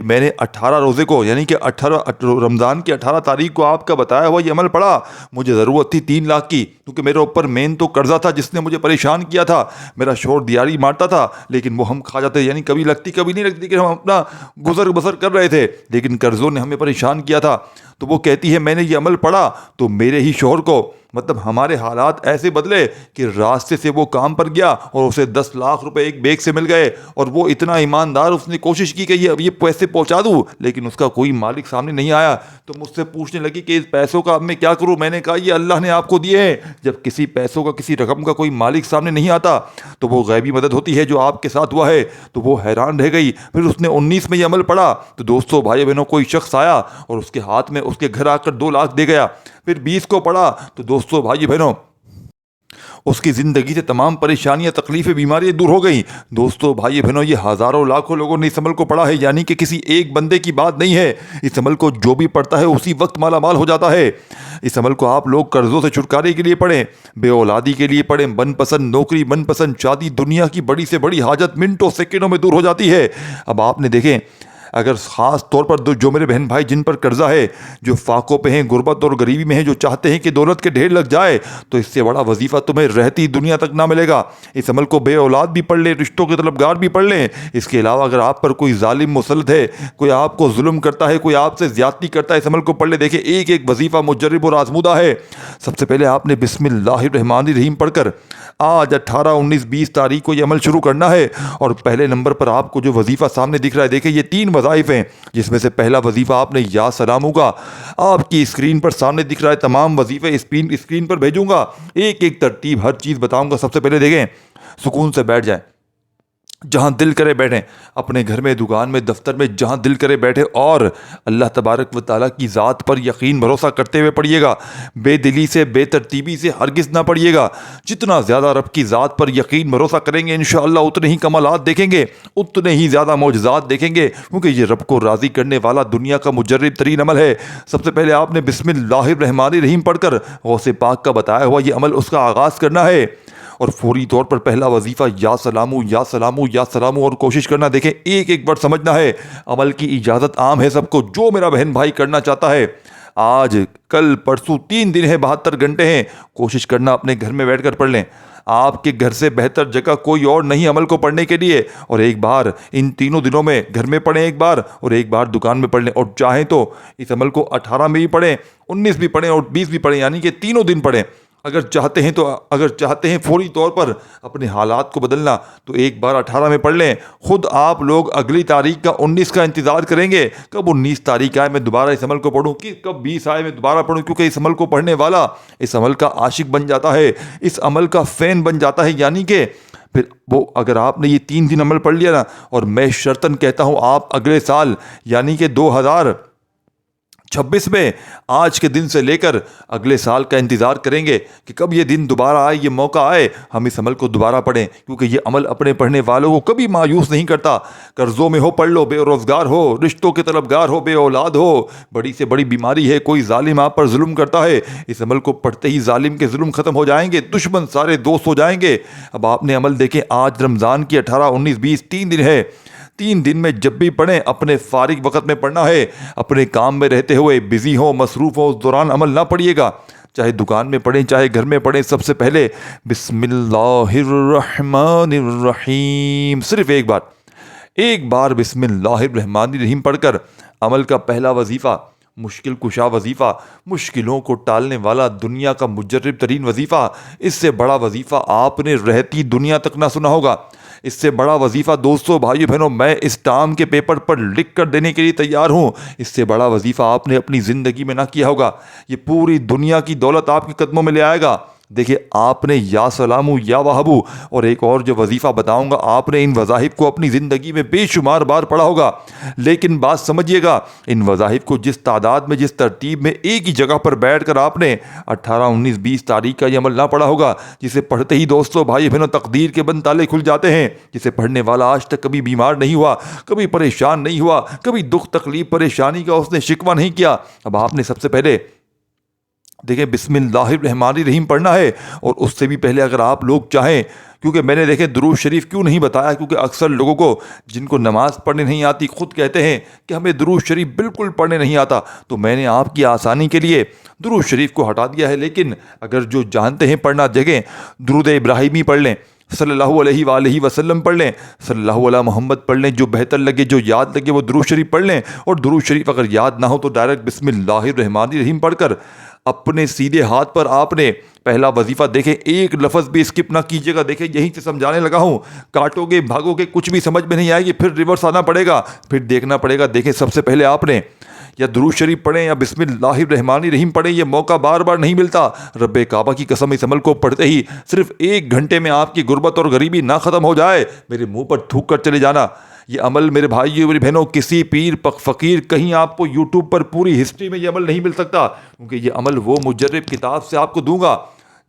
میں نے 18 روزے کو یعنی کہ 18 رمضان کی 18 تاریخ کو آپ کا بتایا ہوا یہ عمل پڑا. مجھے ضرورت تھی 3 لاکھ کی, کیونکہ میرے اوپر مین تو قرضہ تھا جس نے مجھے پریشان کیا تھا. میرا شوہر دیاری مارتا تھا لیکن وہ ہم کھا جاتے, یعنی کبھی لگتی کبھی نہیں لگتی کہ ہم اپنا گزر بسر کر رہے تھے, لیکن قرضوں نے ہمیں پریشان کیا تھا. تو وہ کہتی ہے میں نے یہ عمل پڑھا تو میرے ہی شوہر کو مطلب ہمارے حالات ایسے بدلے کہ راستے سے وہ کام پر گیا اور اسے 10 لاکھ روپے ایک بیگ سے مل گئے. اور وہ اتنا ایماندار, اس نے کوشش کی کہ یہ پیسے پہنچا دوں, لیکن اس کا کوئی مالک سامنے نہیں آیا. تو مجھ سے پوچھنے لگی کہ اس پیسوں کا اب میں کیا کروں. میں نے کہا یہ اللہ نے آپ کو دیے ہیں. جب کسی پیسوں کا کسی رقم کا کوئی مالک سامنے نہیں آتا تو وہ غیبی مدد ہوتی ہے جو آپ کے ساتھ ہوا ہے. تو وہ حیران رہ گئی. پھر اس نے 19 میں یہ عمل پڑھا تو دوستوں بھائی بہنوں کوئی شخص آیا اور اس کے ہاتھ میں اس کے گھر آ کر 2 لاکھ دے گیا. پھر 20 کو پڑھا تو دوستوں بھائی بہنوں اس کی زندگی سے تمام پریشانیاں تکلیفیں بیماریاں دور ہو گئیں. دوستوں بھائی بہنوں یہ ہزاروں لاکھوں لوگوں نے اس عمل کو پڑھا ہے, یعنی کہ کسی ایک بندے کی بات نہیں ہے. اس عمل کو جو بھی پڑھتا ہے اسی وقت مالا مال ہو جاتا ہے. اس عمل کو آپ لوگ قرضوں سے چھٹکارے کے لیے پڑھیں, بے اولادی کے لیے پڑھیں, من پسند نوکری, من پسند شادی, دنیا کی بڑی سے بڑی حاجت منٹوں سیکنڈوں میں دور ہو جاتی ہے. اب آپ نے دیکھیں اگر خاص طور پر جو میرے بہن بھائی جن پر قرضہ ہے, جو فاقوں پہ ہیں, غربت اور غریبی میں ہیں, جو چاہتے ہیں کہ دولت کے ڈھیر لگ جائے, تو اس سے بڑا وظیفہ تمہیں رہتی دنیا تک نہ ملے گا. اس عمل کو بے اولاد بھی پڑھ لیں, رشتوں کے طلبگار بھی پڑھ لیں. اس کے علاوہ اگر آپ پر کوئی ظالم مسلط ہے, کوئی آپ کو ظلم کرتا ہے, کوئی آپ سے زیادتی کرتا ہے, اس عمل کو پڑھ لیں. دیکھیں ایک ایک وظیفہ مجرب اور آزمودہ ہے. سب سے پہلے آپ نے بسم اللہ الرحمن الرحیم پڑھ کر آج 18 19 20 تاریخ کو یہ عمل شروع کرنا ہے. اور پہلے نمبر پر آپ کو جو وظیفہ سامنے دکھ رہا ہے, دیکھیں یہ 3 وظائف ہیں, جس میں سے پہلا وظیفہ آپ نے یا سلام ہوگا. آپ کی اسکرین پر سامنے دکھ رہا ہے, تمام وظیفے اسکرین پر بھیجوں گا, ایک ایک ترتیب ہر چیز بتاؤں گا. سب سے پہلے دیکھیں سکون سے بیٹھ جائیں, جہاں دل کرے بیٹھیں, اپنے گھر میں, دکان میں, دفتر میں, جہاں دل کرے بیٹھے, اور اللہ تبارک و تعالیٰ کی ذات پر یقین بھروسہ کرتے ہوئے پڑھیے گا. بے دلی سے, بے ترتیبی سے ہرگز نہ پڑھیے گا. جتنا زیادہ رب کی ذات پر یقین بھروسہ کریں گے انشاءاللہ اتنے ہی کمالات دیکھیں گے, اتنے ہی زیادہ معجزات دیکھیں گے, کیونکہ یہ رب کو راضی کرنے والا دنیا کا مجرب ترین عمل ہے. سب سے پہلے آپ نے بسم اللہ الرحمن الرحیم پڑھ کر غوث پاک کا بتایا ہوا یہ عمل اس کا آغاز کرنا ہے. اور فوری طور پر پہلا وظیفہ یا سلامو یا سلامو یا سلامو, اور کوشش کرنا, دیکھیں ایک ایک ورڈ سمجھنا ہے. عمل کی اجازت عام ہے سب کو, جو میرا بہن بھائی کرنا چاہتا ہے, آج کل پرسوں 3 دن ہے, 72 گھنٹے ہیں, کوشش کرنا اپنے گھر میں بیٹھ کر پڑھ لیں. آپ کے گھر سے بہتر جگہ کوئی اور نہیں عمل کو پڑھنے کے لیے. اور ایک بار ان 3 دنوں میں گھر میں پڑھیں ایک بار, اور ایک بار دکان میں پڑھ لیں. اور چاہیں تو اس عمل کو 18 میں بھی پڑھیں, 19 بھی پڑھیں اور 20 بھی پڑھیں, یعنی کہ 3 دن پڑھیں. اگر چاہتے ہیں فوری طور پر اپنے حالات کو بدلنا تو ایک بار 18 میں پڑھ لیں. خود آپ لوگ اگلی تاریخ کا 19 کا انتظار کریں گے, کب 19 تاریخ آئے میں دوبارہ اس عمل کو پڑھوں, کہ کب 20 آئے میں دوبارہ پڑھوں, کیونکہ اس عمل کو پڑھنے والا اس عمل کا عاشق بن جاتا ہے, اس عمل کا فین بن جاتا ہے. یعنی کہ پھر وہ اگر آپ نے یہ 3 دن عمل پڑھ لیا نا, اور میں شرطاً کہتا ہوں آپ اگلے سال یعنی کہ 2026 میں آج کے دن سے لے کر اگلے سال کا انتظار کریں گے کہ کب یہ دن دوبارہ آئے, یہ موقع آئے, ہم اس عمل کو دوبارہ پڑھیں, کیونکہ یہ عمل اپنے پڑھنے والوں کو کبھی مایوس نہیں کرتا. قرضوں میں ہو پڑھ لو, بے روزگار ہو, رشتوں کے طلبگار ہو, بے اولاد ہو, بڑی سے بڑی بیماری ہے, کوئی ظالم آپ پر ظلم کرتا ہے, اس عمل کو پڑھتے ہی ظالم کے ظلم ختم ہو جائیں گے, دشمن سارے دوست ہو جائیں گے. اب آپ نے عمل دیکھیں, آج رمضان کی 18 19 20 3 دن ہے. 3 دن میں جب بھی پڑھیں اپنے فارغ وقت میں پڑھنا ہے, اپنے کام میں رہتے ہوئے, بزی ہو, مصروف ہو, اس دوران عمل نہ پڑھیے گا, چاہے دکان میں پڑھیں چاہے گھر میں پڑھیں. سب سے پہلے بسم اللہ الرحمن الرحیم, صرف ایک بار بسم اللہ الرحمن الرحیم پڑھ کر عمل کا پہلا وظیفہ, مشکل کشا وظیفہ, مشکلوں کو ٹالنے والا دنیا کا مجرب ترین وظیفہ, اس سے بڑا وظیفہ آپ نے رہتی دنیا تک نہ سنا ہوگا. اس سے بڑا وظیفہ دوستوں بھائیو بہنوں میں اس ٹام کے پیپر پر لکھ کر دینے کے لیے تیار ہوں. اس سے بڑا وظیفہ آپ نے اپنی زندگی میں نہ کیا ہوگا. یہ پوری دنیا کی دولت آپ کے قدموں میں لے آئے گا. دیکھیے آپ نے یا سلامو یا وہبو, اور ایک اور جو وظیفہ بتاؤں گا, آپ نے ان وظائف کو اپنی زندگی میں بے شمار بار پڑھا ہوگا, لیکن بات سمجھیے گا, ان وظائف کو جس تعداد میں, جس ترتیب میں, ایک ہی جگہ پر بیٹھ کر آپ نے 18 19 20 تاریخ کا یہ عمل نہ پڑھا ہوگا, جسے پڑھتے ہی دوستوں بھائی بہنوں تقدیر کے بند تالے کھل جاتے ہیں. جسے پڑھنے والا آج تک کبھی بیمار نہیں ہوا, کبھی پریشان نہیں ہوا, کبھی دکھ تکلیف پریشانی کا اس نے شکوہ نہیں کیا. اب آپ نے سب سے پہلے دیکھیں بسم اللہ الرحمن الرحیم پڑھنا ہے, اور اس سے بھی پہلے اگر آپ لوگ چاہیں, کیونکہ میں نے دیکھے درود شریف کیوں نہیں بتایا، کیونکہ اکثر لوگوں کو جن کو نماز پڑھنے نہیں آتی خود کہتے ہیں کہ ہمیں درود شریف بالکل پڑھنے نہیں آتا، تو میں نے آپ کی آسانی کے لیے درود شریف کو ہٹا دیا ہے۔ لیکن اگر جو جانتے ہیں پڑھنا دیکھیں، درود ابراہیمی پڑھ لیں، صلی اللہ علیہ وآلہ وسلم پڑھ لیں، صلی اللہ علیہ محمد پڑھ لیں، جو بہتر لگے جو یاد لگے وہ درود شریف پڑھ لیں، اور درود شریف اگر یاد نہ ہو تو ڈائریکٹ بسم اللہ الرحمن الرحیم پڑھ کر اپنے سیدھے ہاتھ پر آپ نے پہلا وظیفہ دیکھیں، ایک لفظ بھی اسکپ نہ کیجیے گا۔ دیکھیں یہیں سے سمجھانے لگا ہوں، کاٹو گے بھاگو گے کچھ بھی سمجھ میں نہیں آئے گی، پھر ریورس آنا پڑے گا، پھر دیکھنا پڑے گا۔ دیکھیں سب سے پہلے آپ نے یا درود شریف پڑھیں یا بسم اللہ الرحمن الرحیم پڑھیں، یہ موقع بار بار نہیں ملتا۔ رب کعبہ کی قسم اس عمل کو پڑھتے ہی صرف 1 گھنٹے میں آپ کی غربت اور غریبی نہ ختم ہو جائے، میرے منہ پر تھوک کر چلے جانا۔ یہ عمل میرے بھائیو میری بہنوں کسی پیر فقیر کہیں آپ کو یوٹیوب پر پوری ہسٹری میں یہ عمل نہیں مل سکتا، کیونکہ یہ عمل وہ مجرب کتاب سے آپ کو دوں گا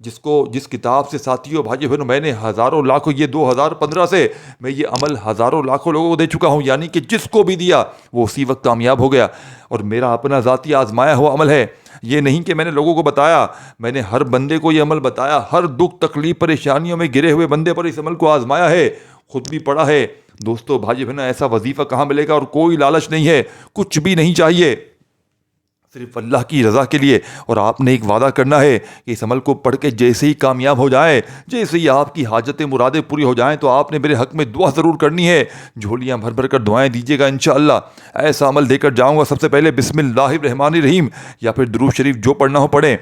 جس کتاب سے ساتھیوں بھائیو بہنوں میں نے ہزاروں لاکھوں، یہ 2015 سے میں یہ عمل ہزاروں لاکھوں لوگوں کو دے چکا ہوں، یعنی کہ جس کو بھی دیا وہ اسی وقت کامیاب ہو گیا، اور میرا اپنا ذاتی آزمایا ہوا عمل ہے۔ یہ نہیں کہ میں نے لوگوں کو بتایا، میں نے ہر بندے کو یہ عمل بتایا، ہر دکھ تکلیف پریشانیوں میں گرے ہوئے بندے پر اس عمل کو آزمایا ہے، خود بھی پڑھا ہے۔ دوستو بھائی بہنوں ایسا وظیفہ کہاں ملے گا، اور کوئی لالچ نہیں ہے، کچھ بھی نہیں چاہیے، صرف اللہ کی رضا کے لیے۔ اور آپ نے ایک وعدہ کرنا ہے کہ اس عمل کو پڑھ کے جیسے ہی کامیاب ہو جائے، جیسے ہی آپ کی حاجتیں مرادیں پوری ہو جائیں، تو آپ نے میرے حق میں دعا ضرور کرنی ہے، جھولیاں بھر بھر کر دعائیں دیجیے گا انشاءاللہ۔ ایسا عمل دے کر جاؤں گا، سب سے پہلے بسم اللہ الرحمن الرحیم، یا پھر درود شریف جو پڑھنا ہو پڑھیں،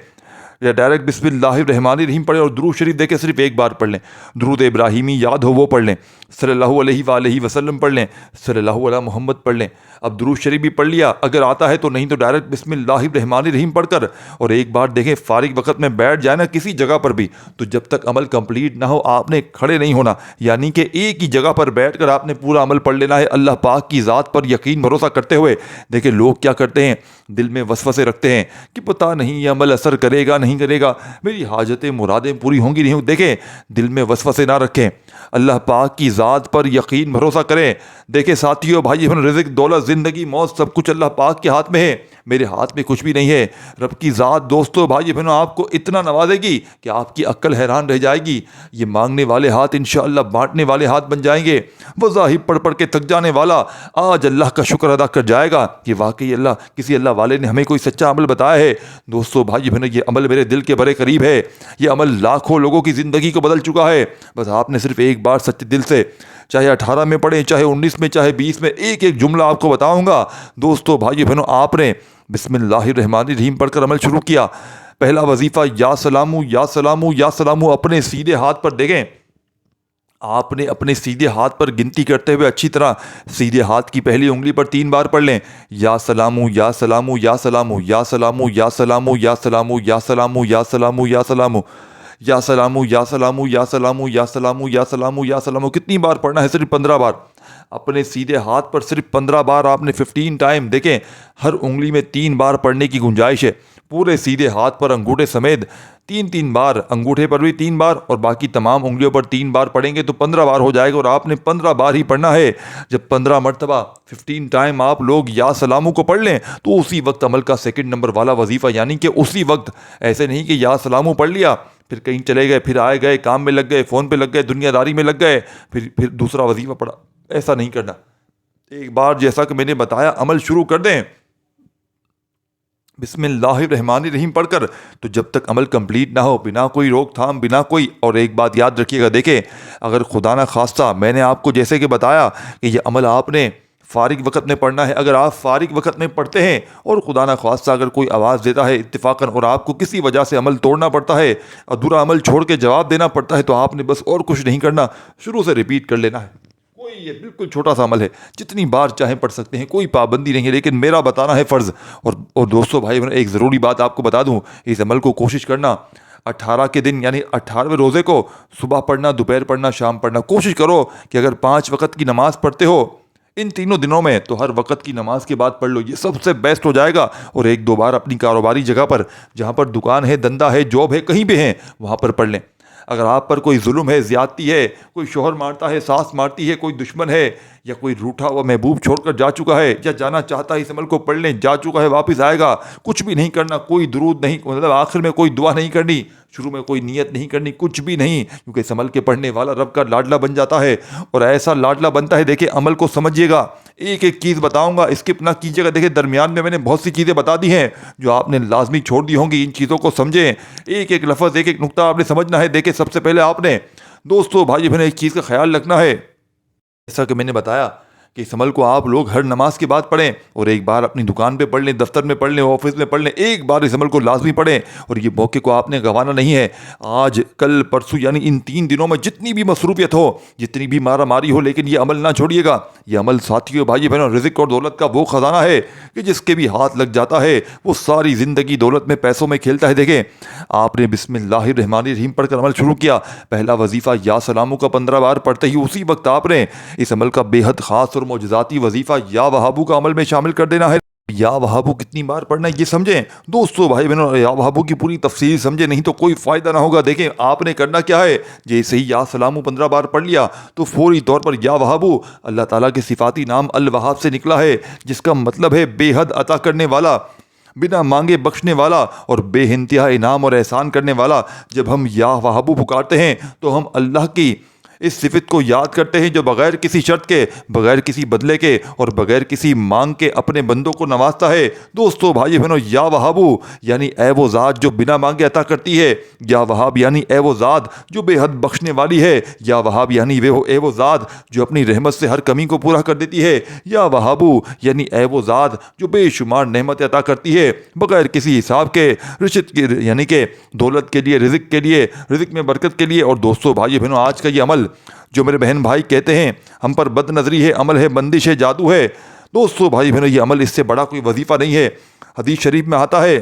یا ڈائریکٹ بسم اللہ الرحمن الرحیم پڑھیں، اور درود شریف دے کے صرف ایک بار پڑھ لیں۔ درود ابراہیمی یاد ہو وہ پڑھ لیں، صلی اللہ علیہ وآلہ وسلم پڑھ لیں، صلی اللہ علیہ محمد پڑھ لیں۔ اب درود شریف بھی پڑھ لیا اگر آتا ہے تو، نہیں تو ڈائریکٹ بسم اللہ الرحمن الرحیم پڑھ کر، اور ایک بار دیکھیں فارغ وقت میں بیٹھ جائے نا کسی جگہ پر بھی، تو جب تک عمل کمپلیٹ نہ ہو آپ نے کھڑے نہیں ہونا، یعنی کہ ایک ہی جگہ پر بیٹھ کر آپ نے پورا عمل پڑھ لینا ہے، اللہ پاک کی ذات پر یقین بھروسہ کرتے ہوئے۔ دیکھیں لوگ کیا کرتے ہیں، دل میں وسوسے رکھتے ہیں کہ پتہ نہیں یہ عمل اثر کرے گا نہیں کرے گا، میری حاجتیں مرادیں پوری ہوں گی نہیں ہوں۔ دیکھیں دل میں وسوسے نہ رکھیں، اللہ پاک کی ذات پر یقین بھروسہ کریں۔ دیکھیں ساتھیو بھائی رزق دولت زندگی موت سب کچھ اللہ پاک کے ہاتھ میں ہے، میرے ہاتھ میں کچھ بھی نہیں ہے۔ رب کی ذات دوستو بھائی بہنوں آپ کو اتنا نوازے گی کہ آپ کی عقل حیران رہ جائے گی۔ یہ مانگنے والے ہاتھ انشاءاللہ بانٹنے والے ہاتھ بن جائیں گے۔ وظائف پڑھ پڑھ کے تھک جانے والا آج اللہ کا شکر ادا کر جائے گا کہ واقعی کسی اللہ والے نے ہمیں کوئی سچا عمل بتایا ہے۔ دوستو بھائی بہنوں یہ عمل میرے دل کے بڑے قریب ہے، یہ عمل لاکھوں لوگوں کی زندگی کو بدل چکا ہے۔ بس آپ نے صرف ایک بار سچے دل سے، چاہے 18 میں پڑھیں، چاہے 19 میں، چاہے 20 میں، ایک ایک جملہ آپ کو بتاؤں گا۔ دوستو بھائی بہنوں آپ نے بسم اللہ الرحمن الرحیم پڑھ کر عمل شروع کیا، پہلا وظیفہ یا سلامو یا سلامو یا سلامو اپنے سیدھے ہاتھ پر دیکھیں، آپ نے اپنے سیدھے ہاتھ پر گنتی کرتے ہوئے اچھی طرح سیدھے ہاتھ کی پہلی انگلی پر 3 بار پڑھ لیں، یا سلامو یا سلامو یا سلامو یا سلامو یا سلامو یا سلامو یا سلامو یا سلامو یا سلامو یا سلامو یا سلامو یا سلامو یا سلامو یا سلامو یا سلامو۔ کتنی بار پڑھنا ہے؟ صرف 15 بار۔ اپنے سیدھے ہاتھ پر صرف 15 بار آپ نے 15 ٹائم، دیکھیں ہر انگلی میں 3 بار پڑھنے کی گنجائش ہے، پورے سیدھے ہاتھ پر انگوٹھے سمیت 3 بار، انگوٹھے پر بھی 3 بار، اور باقی تمام انگلیوں پر 3 بار پڑھیں گے تو 15 بار ہو جائے گا، اور آپ نے 15 بار ہی پڑھنا ہے۔ جب 15 مرتبہ 15 ٹائم آپ لوگ یا سلامو کو پڑھ لیں تو اسی وقت عمل کا 2 نمبر والا وظیفہ، یعنی کہ اسی وقت، ایسے نہیں کہ یا سلامو پڑھ لیا پھر کہیں چلے گئے، پھر آئے گئے کام میں لگ گئے، فون پہ لگ گئے، دنیا داری میں لگ گئے، پھر دوسرا وظیفہ پڑھا، ایسا نہیں کرنا۔ ایک بار جیسا کہ میں نے بتایا عمل شروع کر دیں بسم اللہ الرحمن الرحیم پڑھ کر، تو جب تک عمل کمپلیٹ نہ ہو، بنا کوئی روک تھام، بنا کوئی، اور ایک بات یاد رکھیے گا، دیکھیں اگر خدا نہ خواستہ میں نے آپ کو جیسے کہ بتایا کہ یہ عمل آپ نے فارغ وقت میں پڑھنا ہے، اگر آپ فارغ وقت میں پڑھتے ہیں اور خدا نہ خواستہ اگر کوئی آواز دیتا ہے اتفاقاً اور آپ کو کسی وجہ سے عمل توڑنا پڑتا ہے، ادھورا عمل چھوڑ کے جواب دینا پڑتا ہے، تو آپ نے بس اور کچھ نہیں کرنا، شروع سے ریپیٹ کر لینا ہے۔ یہ بالکل چھوٹا سا عمل ہے، جتنی بار چاہیں پڑھ سکتے ہیں، کوئی پابندی نہیں ہے، لیکن میرا بتانا ہے فرض۔ اور دوستو بھائی ایک ضروری بات آپ کو بتا دوں، اس عمل کو کوشش کرنا 18 کے دن یعنی 18ویں روزے کو صبح پڑھنا، دوپہر پڑھنا، شام پڑھنا۔ کوشش کرو کہ اگر 5 وقت کی نماز پڑھتے ہو ان تینوں دنوں میں تو ہر وقت کی نماز کے بعد پڑھ لو، یہ سب سے بیسٹ ہو جائے گا۔ اور 1-2 بار اپنی کاروباری جگہ پر، جہاں پر دکان ہے، دھندا ہے، جاب ہے، کہیں بھی ہیں، وہاں پر پڑھ لیں۔ اگر آپ پر کوئی ظلم ہے، زیادتی ہے، کوئی شوہر مارتا ہے، ساس مارتی ہے، کوئی دشمن ہے، یا کوئی روٹھا ہوا محبوب چھوڑ کر جا چکا ہے یا جانا چاہتا ہے اس عمل کو پڑھ لیں, جا چکا ہے واپس آئے گا, کچھ بھی نہیں کرنا, کوئی درود نہیں, مطلب آخر میں کوئی دعا نہیں کرنی, شروع میں کوئی نیت نہیں کرنی, کچھ بھی نہیں, کیونکہ اس عمل کے پڑھنے والا رب کا لاڈلا بن جاتا ہے. اور ایسا لاڈلا بنتا ہے. دیکھیں عمل کو سمجھیے گا, ایک ایک چیز بتاؤں گا, اسکپ نہ کیجیے گا. دیکھیں درمیان میں نے بہت سی چیزیں بتا دی ہیں جو آپ نے لازمی چھوڑ دی ہوں گی. ان چیزوں کو سمجھیں, ایک ایک لفظ, ایک ایک نقطہ آپ نے سمجھنا ہے. دیکھیں سب سے پہلے آپ نے دوستو بھائی بہنوں ایک چیز کا خیال رکھنا ہے, جیسا کہ میں نے بتایا کہ اس عمل کو آپ لوگ ہر نماز کے بعد پڑھیں, اور ایک بار اپنی دکان پہ پڑھ لیں, دفتر میں پڑھ لیں, آفس میں پڑھ لیں, ایک بار اس عمل کو لازمی پڑھیں. اور یہ موقع کو آپ نے گنوانا نہیں ہے. آج کل پرسوں یعنی ان 3 دنوں میں جتنی بھی مصروفیت ہو, جتنی بھی مارا ماری ہو, لیکن یہ عمل نہ چھوڑیے گا. یہ عمل ساتھیوں بھائی بہنوں رزق اور دولت کا وہ خزانہ ہے کہ جس کے بھی ہاتھ لگ جاتا ہے وہ ساری زندگی دولت میں پیسوں میں کھیلتا ہے. دیکھیں آپ نے بسم اللہ الرحمن الرحیم پڑھ کر عمل شروع کیا, پہلا وظیفہ یا سلاموں کا 15 بار پڑھتے ہی اسی وقت آپ نے اس عمل کا بے حد خاص اور معجزاتی وظیفہ یا وہابو کا عمل میں شامل کر دینا ہے. یا وہابو کتنی بار پڑھنا ہے یہ سمجھیں دوستو بھائی بہنوں, یا وہابو کی پوری تفصیل سمجھیں, نہیں تو کوئی فائدہ نہ ہوگا. دیکھیں آپ نے کرنا کیا ہے, جیسے ہی یا سلامو 15 بار پڑھ لیا تو فوری طور پر یا وہابو اللہ تعالیٰ کے صفاتی نام الوہاب سے نکلا ہے, جس کا مطلب ہے بے حد عطا کرنے والا, بنا مانگے بخشنے والا اور بے انتہا انعام اور احسان کرنے والا. جب ہم یا وہابو پکارتے ہیں تو ہم اللہ کی اس صفت کو یاد کرتے ہیں جو بغیر کسی شرط کے, بغیر کسی بدلے کے اور بغیر کسی مانگ کے اپنے بندوں کو نوازتا ہے. دوستو بھائی بہنوں یا وہابو یعنی اے وہ ذات جو بنا مانگے عطا کرتی ہے, یا وہاب یعنی اے وہ ذات جو بے حد بخشنے والی ہے, یا وہاب یعنی اے وہ ذات جو اپنی رحمت سے ہر کمی کو پورا کر دیتی ہے, یا وہابو یعنی اے وہ ذات جو بے شمار نعمت عطا کرتی ہے بغیر کسی حساب کے, رشت کی یعنی کہ دولت کے لیے, رزق میں برکت کے لیے. اور دوستو بھائی بہنوں آج کا یہ عمل جو میرے بہن بھائی کہتے ہیں ہم پر بد نظری ہے, عمل ہے, بندش ہے, جادو ہے, دوستو بھائی بہنوں یہ عمل اس سے بڑا کوئی وظیفہ نہیں ہے. حدیث شریف میں آتا ہے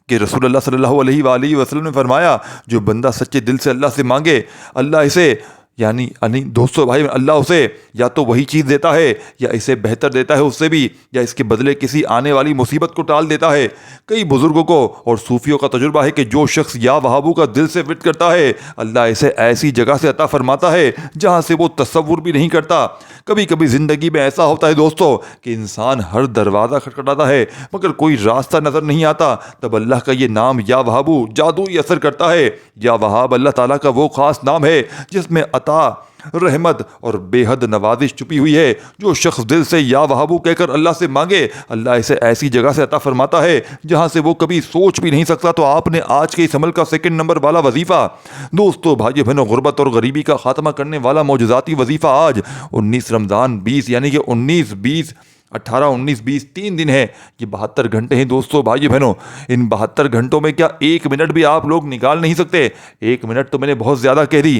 کہ رسول اللہ صلی اللہ علیہ وآلہ وسلم نے فرمایا جو بندہ سچے دل سے اللہ سے مانگے, اللہ اسے یعنی دوستو بھائی اللہ اسے یا تو وہی چیز دیتا ہے یا اسے بہتر دیتا ہے اس سے بھی, یا اس کے بدلے کسی آنے والی مصیبت کو ٹال دیتا ہے. کئی بزرگوں کو اور صوفیوں کا تجربہ ہے کہ جو شخص یا وہابو کا دل سے ورد کرتا ہے اللہ اسے ایسی جگہ سے عطا فرماتا ہے جہاں سے وہ تصور بھی نہیں کرتا. کبھی کبھی زندگی میں ایسا ہوتا ہے دوستو کہ انسان ہر دروازہ کھٹکھٹاتا ہے مگر کوئی راستہ نظر نہیں آتا, تب اللہ کا یہ نام یا وہابو جادوئی اثر کرتا ہے. یا وہاب اللہ تعالیٰ کا وہ خاص نام ہے جس میں عطا, رحمت اور بے حد نوازش چھپی ہوئی ہے. جو شخص دل سے یا وہابو کہہ کر اللہ سے مانگے اللہ اسے ایسی جگہ سے عطا فرماتا ہے جہاں سے وہ کبھی سوچ بھی نہیں سکتا. تو آپ نے آج کے اس عمل کا 2 نمبر والا وظیفہ دوستو بھائی بہنوں غربت اور غریبی کا خاتمہ کرنے والا معجزاتی وظیفہ آج 19 رمضان 20 یعنی کہ 19 20 18 19 20 3 دن ہے, یہ 72 گھنٹے ہیں دوستو بھائی بہنوں. ان 72 گھنٹوں میں کیا 1 منٹ بھی آپ لوگ نکال نہیں سکتے؟ 1 منٹ تو میں نے بہت زیادہ کہہ دی,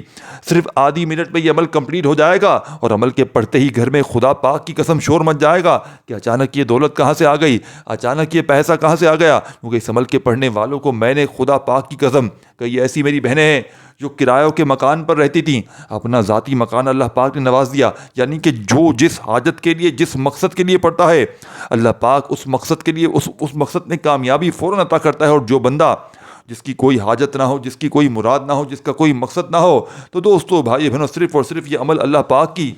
صرف آدھی منٹ میں یہ عمل کمپلیٹ ہو جائے گا. اور عمل کے پڑھتے ہی گھر میں خدا پاک کی قسم شور مچ جائے گا کہ اچانک یہ دولت کہاں سے آ گئی, اچانک یہ پیسہ کہاں سے آ گیا. کیونکہ اس عمل کے پڑھنے والوں کو میں نے خدا پاک کی قسم, کئی ایسی میری بہنیں ہیں جو کرایوں کے مکان پر رہتی تھیں, اپنا ذاتی مکان اللہ پاک نے نواز دیا. یعنی کہ جو جس حاجت کے لیے, جس مقصد کے لیے پڑھتا ہے اللہ پاک اس مقصد کے لیے اس مقصد میں کامیابی فوراً عطا کرتا ہے. اور جو بندہ جس کی کوئی حاجت نہ ہو, جس کی کوئی مراد نہ ہو, جس کا کوئی مقصد نہ ہو, تو دوستو بھائی بہنوں صرف اور صرف یہ عمل اللہ پاک کی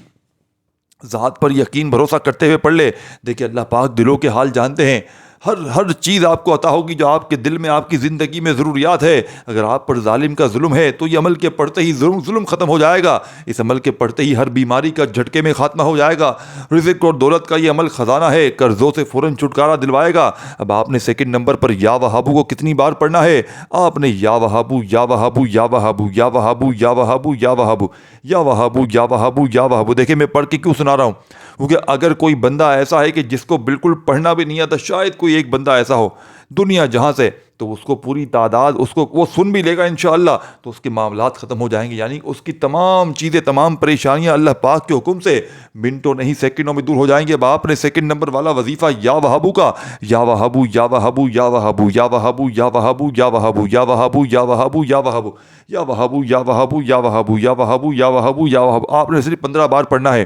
ذات پر یقین بھروسہ کرتے ہوئے پڑھ لے. دیکھیں اللہ پاک دلوں کے حال جانتے ہیں. ہر چیز آپ کو عطا ہوگی جو آپ کے دل میں, آپ کی زندگی میں ضروریات ہے. اگر آپ پر ظالم کا ظلم ہے تو یہ عمل کے پڑھتے ہی ظلم ختم ہو جائے گا. اس عمل کے پڑھتے ہی ہر بیماری کا جھٹکے میں خاتمہ ہو جائے گا. رزق اور دولت کا یہ عمل خزانہ ہے, قرضوں سے فوراً چھٹکارا دلوائے گا. اب آپ نے 2 نمبر پر یا وہابو کو کتنی بار پڑھنا ہے؟ آپ نے یا وہابو یا وہابو یا وہابو یا وہابو یا وہابو یا وہابو یا وہابو یا وہابو یا وہابو. دیکھیں میں پڑھ کے کیوں سنا رہا ہوں, کیونکہ اگر کوئی بندہ ایسا ہے کہ جس کو بالکل پڑھنا بھی نہیں آتا, شاید کوئی ایک بندہ ایسا ہو دنیا جہاں سے, تو اس کو پوری تعداد اس کو وہ سن بھی لے گا انشاءاللہ تو اس کے معاملات ختم ہو جائیں گے. یعنی اس کی تمام چیزیں, تمام پریشانیاں اللہ پاک کے حکم سے منٹوں نہیں سیکنڈوں میں دور ہو جائیں گے. اب آپ نے 2 نمبر والا وظیفہ یا وہابو کا, یا وہابو یا وہابو یا وہابو یا وہابو یا وہابو یا وہابو یا وہابو یا وہابو یا وہابو یا وہابو یا وہابو یا وہابو یا وہابو یا وہابو یا وہابو آپ نے صرف 15 بار پڑھنا ہے.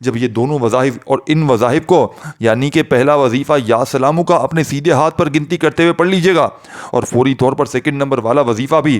جب یہ دونوں وظائف اور ان وظائف کو یعنی کہ پہلا وظیفہ یا سلاموں کا اپنے سیدھے ہاتھ پر گنتی کرتے ہوئے پڑھ لیجئے گا, اور فوری طور پر 2 نمبر والا وظیفہ بھی